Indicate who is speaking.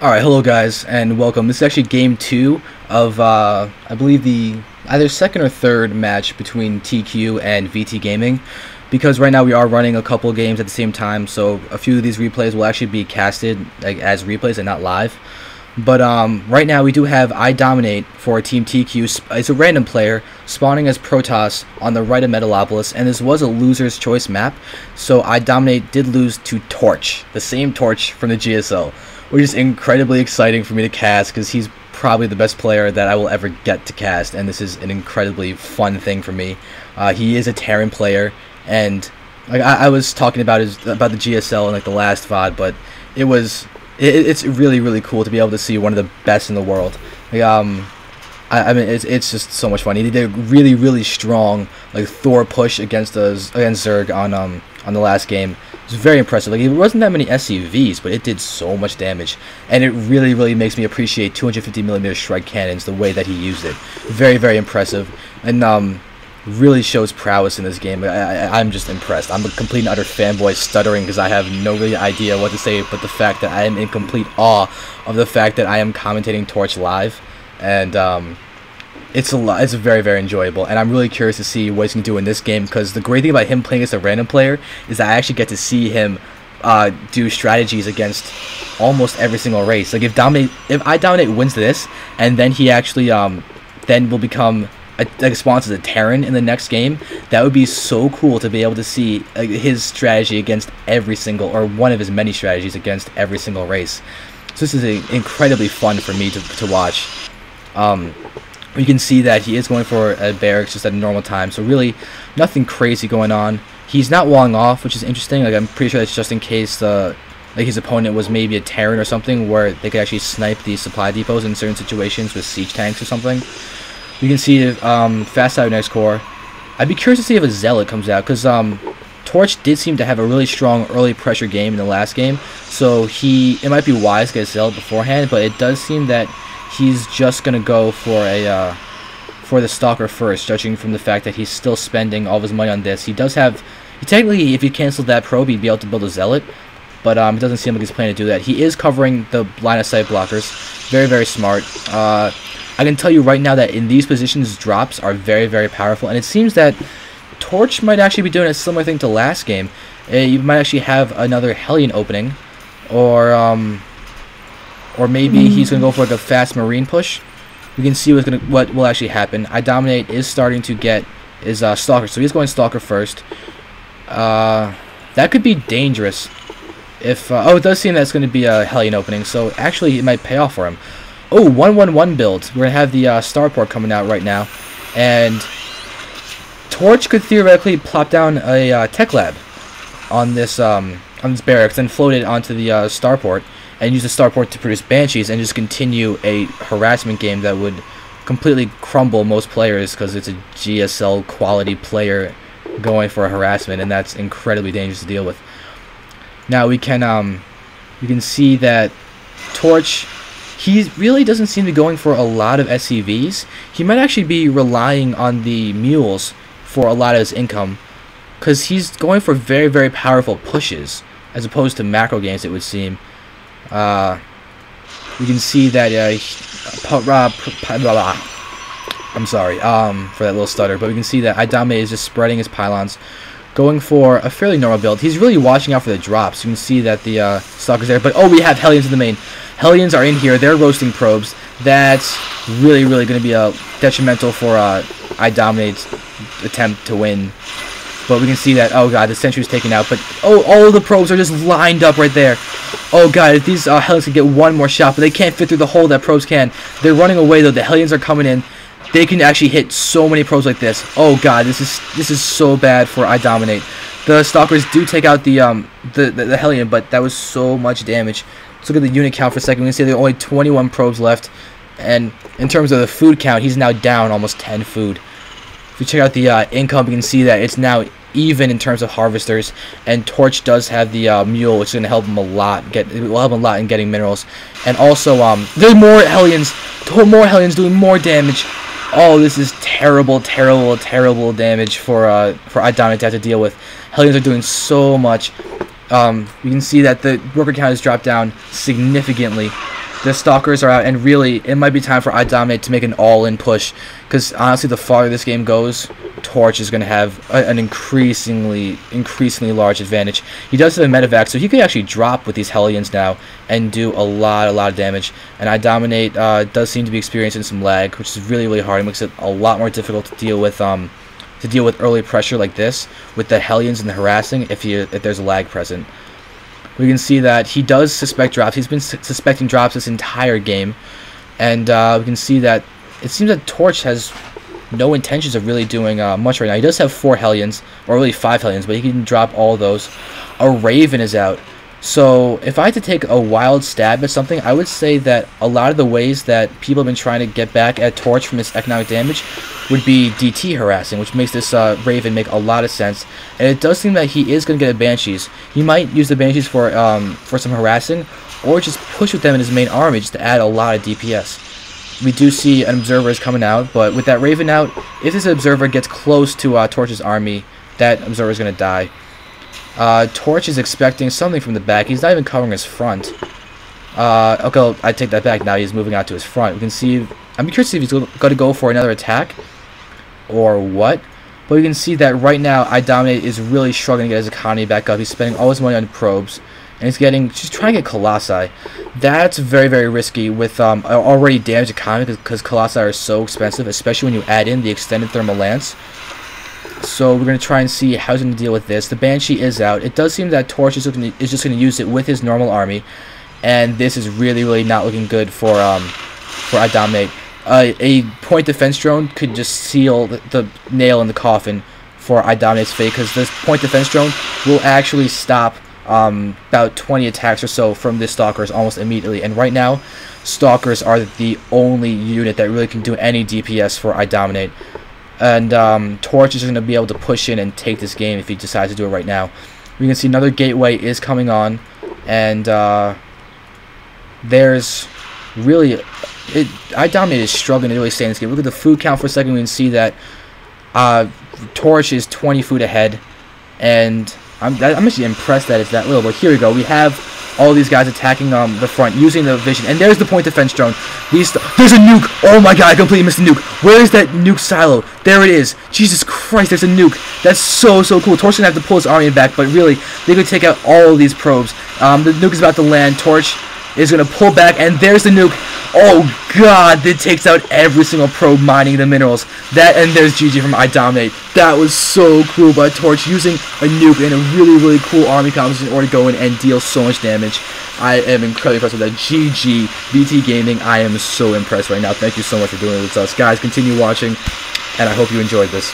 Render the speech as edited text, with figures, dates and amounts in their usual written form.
Speaker 1: Alright, hello guys, and welcome. This is actually game 2 of, I believe the either second or third match between TQ and VT Gaming, because right now we are running a couple games at the same time, so a few of these replays will actually be casted as replays and not live. But right now we do have iDominate for Team TQ. It's a random player spawning as Protoss on the right of Metalopolis, and this was a loser's choice map, so iDominate did lose to TorcH, the same TorcH from the GSL. Which is incredibly exciting for me to cast because he's probably the best player that I will ever get to cast, and this is an incredibly fun thing for me. He is a Terran player, and like I was talking about the GSL in like the last VOD, but it's really cool to be able to see one of the best in the world. Like, I mean it's just so much fun. He did a really strong like Thor push against Zerg on the last game. It was very impressive. Like, it wasn't that many SCVs, but it did so much damage, and it really makes me appreciate 250mm Shrike cannons, the way that he used it. Very impressive, and really shows prowess in this game. I'm just impressed. I'm a complete and utter fanboy, stuttering because I have no really idea what to say, but the fact that I am in complete awe of the fact that I am commentating TorcH live, and it's very enjoyable, and I'm really curious to see what he's going to do in this game, because the great thing about him playing as a random player is that I actually get to see him do strategies against almost every single race. Like, if iDominate wins this, and then he actually then will become spawns as a Terran in the next game, that would be so cool to be able to see his strategy against every single, or one of his many strategies against every single race. So this is incredibly fun for me to watch. You can see that he is going for a barracks just at a normal time, so really nothing crazy going on. He's not walling off, which is interesting. Like, I'm pretty sure that's just in case like his opponent was maybe a Terran or something, where they could actually snipe the supply depots in certain situations with siege tanks or something. You can see fast out next core. I'd be curious to see if a Zealot comes out, because TorcH did seem to have a really strong early pressure game in the last game, so it might be wise to get a Zealot beforehand, but it does seem that he's just gonna go for the Stalker first, judging from the fact that he's still spending all of his money on this. He technically, if he canceled that probe, he'd be able to build a Zealot, but it doesn't seem like he's planning to do that. He is covering the line of sight blockers. Very smart. I can tell you right now that in these positions, drops are very powerful, and it seems that TorcH might actually be doing a similar thing to last game. You might actually have another Hellion opening, or maybe he's going to go for like a fast Marine push. We can see what will actually happen. iDominate is starting to get his Stalker, so he's going Stalker first. That could be dangerous. If it does seem that it's going to be a Hellion opening, so actually it might pay off for him. Oh, 1-1-1 build. We're going to have the Starport coming out right now, and TorcH could theoretically plop down a tech lab on this barracks, then float it onto the Starport, and use the Starport to produce Banshees, and just continue a harassment game that would completely crumble most players, because it's a GSL quality player going for a harassment, and that's incredibly dangerous to deal with. Now we can see that TorcH, he really doesn't seem to be going for a lot of SCVs. He might actually be relying on the mules for a lot of his income, because he's going for very powerful pushes, as opposed to macro games, it would seem. You can see that I'm sorry for that little stutter, but we can see that iDominate is just spreading his pylons, going for a fairly normal build. He's really watching out for the drops. You can see that the Stalker's there, but we have Hellions in the main. Hellions are in here. They're roasting probes. That's really going to be detrimental for iDominate's attempt to win. But we can see that, oh god, the sentry's taken out, but all of the probes are just lined up right there. Oh god, if these Hellions can get one more shot, but they can't fit through the hole that probes can. They're running away though. The Hellions are coming in. They can actually hit so many probes like this. Oh god, this is so bad for iDominate. The Stalkers do take out the Hellion, but that was so much damage. Let's look at the unit count for a second. We can see there are only 21 probes left, and in terms of the food count, he's now down almost 10 food. If you check out the income, you can see that it's now even in terms of harvesters, and TorcH does have the mule, which is going to help him a lot. It will help him a lot in getting minerals, and also there's more Hellions doing more damage. Oh, this is terrible damage for iDominate to have to deal with. Hellions are doing so much. You can see that the worker count has dropped down significantly. The Stalkers are out, and really, it might be time for iDominate to make an all-in push, because honestly, the farther this game goes, TorcH is going to have an increasingly large advantage. He does have a medevac, so he could actually drop with these Hellions now and do a lot of damage. And iDominate does seem to be experiencing some lag, which is really hard. It makes it a lot more difficult to deal with early pressure like this with the Hellions and the harassing if there's a lag present. We can see that he does suspect drops. He's been suspecting drops this entire game, and we can see that it seems that TorcH has no intentions of really doing much right now. He does have 4 Hellions, or really 5 Hellions, but he can drop all of those. A Raven is out. So if I had to take a wild stab at something, I would say that a lot of the ways that people have been trying to get back at TorcH from his economic damage would be DT harassing, which makes this Raven make a lot of sense. And it does seem that he is going to get a Banshees. He might use the Banshees for some harassing, or just push with them in his main army just to add a lot of DPS. We do see an Observer is coming out, but with that Raven out, if this Observer gets close to TorcH's army, that Observer is going to die. TorcH is expecting something from the back. He's not even covering his front. Okay, I take that back. Now he's moving out to his front. We can see. I'm curious to see if he's going to go for another attack or what. But we can see that right now, iDominate is really struggling to get his economy back up. He's spending all his money on probes, and he's trying to get Colossi. That's very risky with already damaged economy, because Colossi are so expensive, especially when you add in the extended thermal lance. So we're going to try and see how he's going to deal with this. The Banshee is out. It does seem that TorcH is just going to use it with his normal army, and this is really not looking good for iDominate. A point defense drone could just seal the nail in the coffin for iDominate's fate, because this point defense drone will actually stop about 20 attacks or so from the Stalkers almost immediately. And right now, Stalkers are the only unit that really can do any DPS for iDominate. And TorcH is going to be able to push in and take this game if he decides to do it right now. We can see another gateway is coming on, and there's really iDominate is struggling to really stay in this game. Look at the food count for a second. We can see that TorcH is 20 food ahead, and I'm actually impressed that it's that little. But here we go. We have all these guys attacking the front using the vision, and there's the point defense drone. There's a nuke. Oh my god, I completely missed the nuke. Where is that nuke silo? There it is. Jesus Christ, there's a nuke. That's so cool. TorcH's gonna have to pull his army back, but really they could take out all of these probes. The nuke is about to land. TorcH is gonna pull back, and there's the nuke. Oh god, it takes out every single probe mining the minerals. And there's GG from iDominate. That was so cool by TorcH using a nuke and a really cool army composition in order to go in and deal so much damage. I am incredibly impressed with that. GG, VT Gaming. I am so impressed right now. Thank you so much for doing it with us. Guys, continue watching, and I hope you enjoyed this.